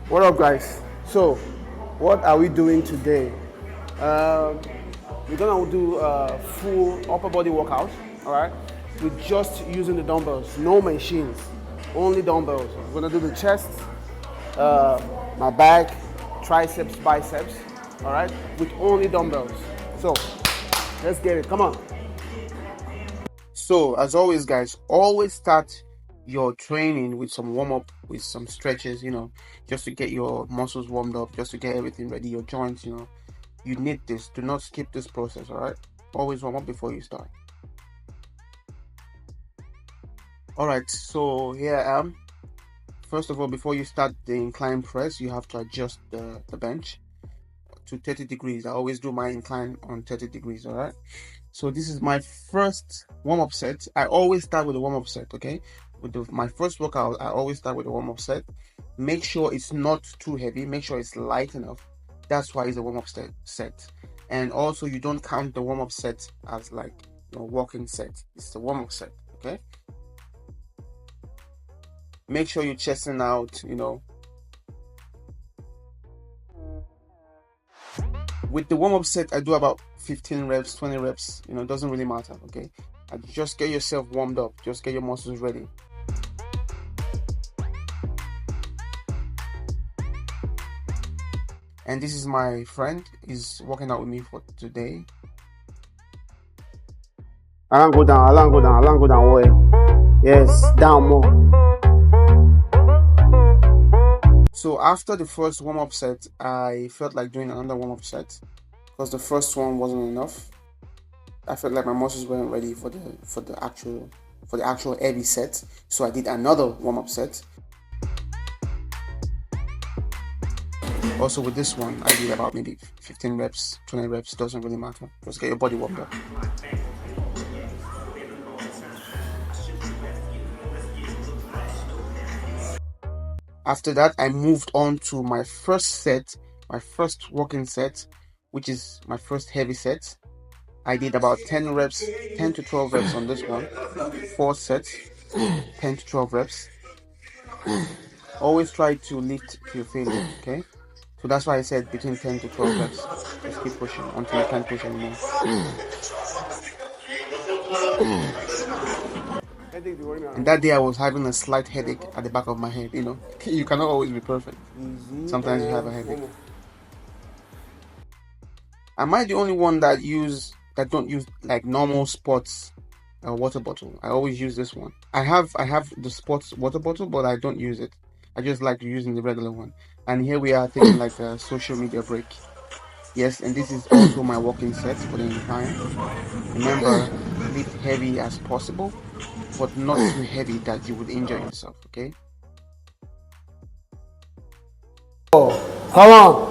What up, guys? So, what are we doing today? We're gonna do a full upper body workout, all right? We're just using the dumbbells, no machines, only dumbbells. We're gonna do the chest, my back, triceps, biceps, all right, with only dumbbells. So, let's get it. Come on. So, as always, guys, always start your training with some warm-up, with some stretches, just to get your muscles warmed up, just to get everything ready, your joints, you need this. Do not skip this process, all right? Always warm up before you start. All right, so here I am. First of all, before you start the incline press, you have to adjust the bench to 30 degrees. I always do my incline on 30 degrees, all right? So this is my first warm-up set. I always start with a warm-up set, okay? With my first workout, I always start with a warm-up set. Make sure it's not too heavy. Make sure it's light enough. That's why it's a warm-up set. And also, you don't count the warm-up set as like walking set. It's the warm-up set, okay? Make sure you're chesting out, With the warm-up set, I do about 15 reps, 20 reps, it doesn't really matter, okay? Just get yourself warmed up, just get your muscles ready. And this is my friend, he's working out with me for today. Alan go down well. Yes, down more. So after the first warm-up set, I felt like doing another warm-up set because the first one wasn't enough. I felt like my muscles weren't ready for the actual heavy set, so I did another warm-up set. Also with this one, I did about maybe 15 reps, 20 reps, doesn't really matter. Just get your body warmed up. After that, I moved on to my first set, my first working set, which is my first heavy set. I did about 10 reps, 10 to 12 reps on this one. 4 sets, 10 to 12 reps. Always try to lift to your failure, okay? So that's why I said between 10 to 12 reps. Just keep pushing until you can't push anymore. And that day I was having a slight headache at the back of my head, You cannot always be perfect. Sometimes you have a headache. Am I the only one that don't use like normal sports water bottle? I always use this one. I have the sports water bottle, but I don't use it. I just like using the regular one. And here we are taking like a social media break. Yes, and this is also my walking set for the incline. Remember, lift heavy as possible, but not too heavy that you would injure yourself, okay? Oh, come on.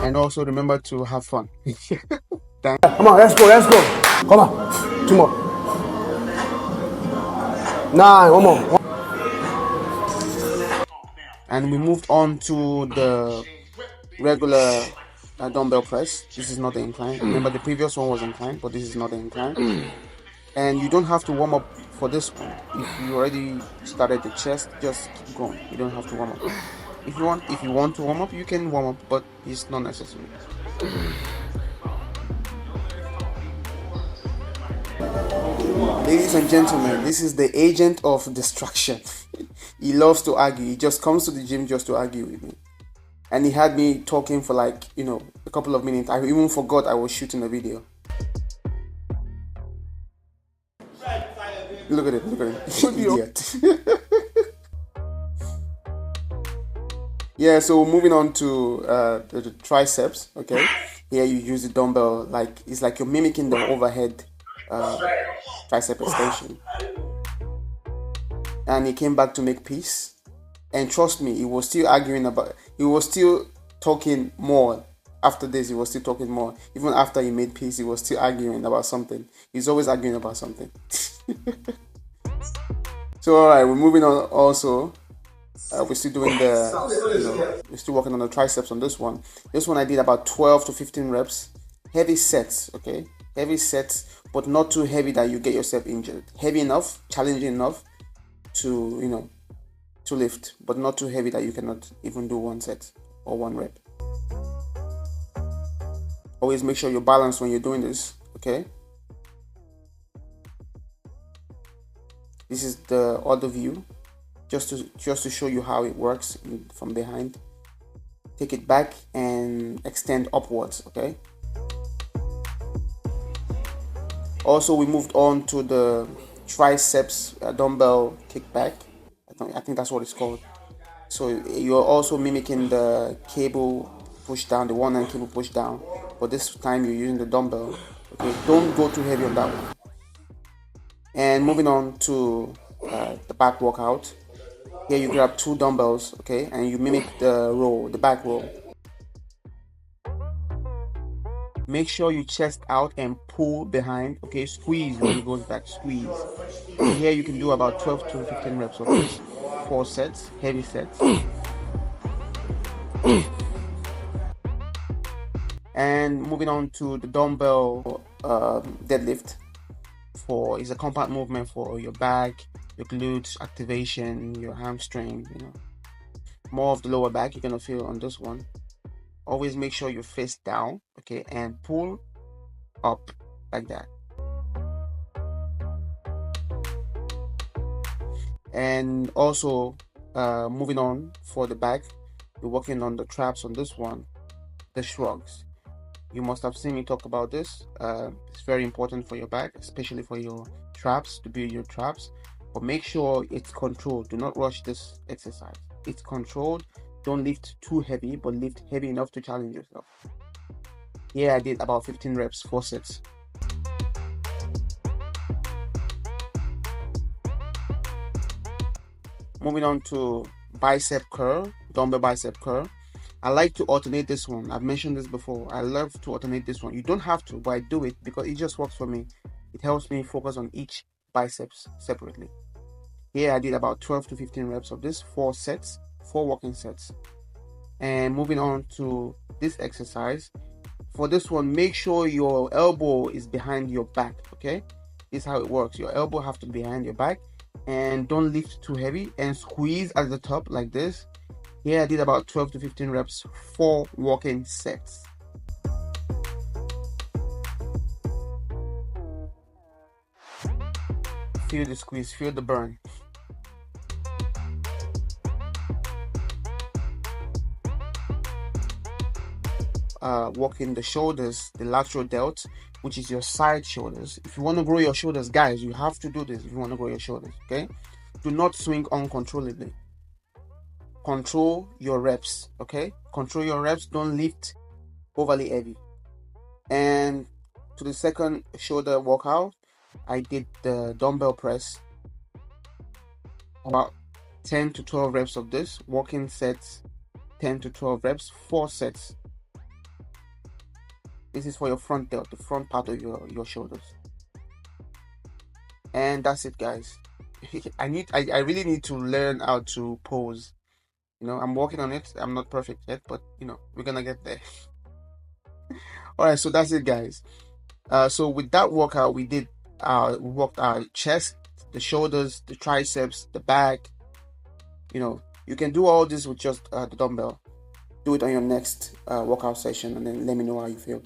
And also remember to have fun. Come on, let's go. Come on. 2 more. 9, 1 more. And we moved on to the regular dumbbell press. This is not the incline. Remember the previous one was incline, but this is not the incline. And you don't have to warm up for this one. If you already started the chest, just keep going. You don't have to warm up. If you want to warm up, you can warm up, but it's not necessary. Ladies and gentlemen, this is the agent of distraction. He loves to argue. He just comes to the gym just to argue with me. And he had me talking for like, a couple of minutes. I even forgot I was shooting a video. Look at it. Idiot. Yeah, so moving on to the triceps, okay? Here you use the dumbbell, it's like you're mimicking the overhead tricep extension. And he came back to make peace. And trust me, he was still talking more. After this, he was still talking more. Even after he made peace, he was still arguing about something. He's always arguing about something. So, alright, we're moving on also. We're still doing we're still working on the triceps on this one. This one I did about 12 to 15 reps. Heavy sets, okay? Heavy sets, but not too heavy that you get yourself injured. Heavy enough, challenging enough to to lift, but not too heavy that you cannot even do one set or one rep. Always make sure you're balanced when you're doing this, okay? This is the other view, just to show you how it works from behind. Take it back and extend upwards, okay? Also, we moved on to the triceps dumbbell kickback. I think that's what it's called. So you're also mimicking the cable push down, the one-hand cable push down, but this time you're using the dumbbell. Okay, don't go too heavy on that one. And moving on to the back workout. Here you grab 2 dumbbells, okay, and you mimic the row, the back row. Make sure you chest out and pull behind, okay, squeeze when it goes back, squeeze. So here you can do about 12 to 15 reps of this, 4 sets, heavy sets. And moving on to the dumbbell deadlift. Is a compound movement for your back, your glutes activation, your hamstring, more of the lower back you're gonna feel on this one. Always make sure you're face down, okay, and pull up like that. And also moving on for the back, you're working on the traps on this one, the shrugs. You must have seen me talk about this. It's very important for your back, especially for your traps, to build your traps. But make sure it's controlled. Do not rush this exercise. It's controlled. Don't lift too heavy, but lift heavy enough to challenge yourself. Here I did about 15 reps, 4 sets. Moving on to bicep curl, dumbbell bicep curl. I like to alternate this one. I've mentioned this before. I love to alternate this one. You don't have to, but I do it because it just works for me. It helps me focus on each biceps separately. Here I did about 12 to 15 reps of this, 4 sets, 4 walking sets. And moving on to this exercise. For this one, make sure your elbow is behind your back, okay? This is how it works. Your elbow have to be behind your back, and don't lift too heavy, and squeeze at the top like this. Here I did about 12 to 15 reps, 4 walking sets. Feel the squeeze, feel the burn. Working the shoulders, the lateral delt, which is your side shoulders. If you want to grow your shoulders, guys, you have to do this if you want to grow your shoulders, okay? Do not swing uncontrollably. Control your reps, okay? Control your reps. Don't lift overly heavy. And to the second shoulder workout, I did the dumbbell press. About 10 to 12 reps of this. Walking sets, 10 to 12 reps, 4 sets. This is for your front delt, the front part of your shoulders. And that's it, guys. I really need to learn how to pose. I'm working on it. I'm not perfect yet, but we're gonna get there. All right, so that's it, guys. So with that workout, we worked our chest, the shoulders, the triceps, the back. You can do all this with just the dumbbell. Do it on your next workout session, and then let me know how you feel.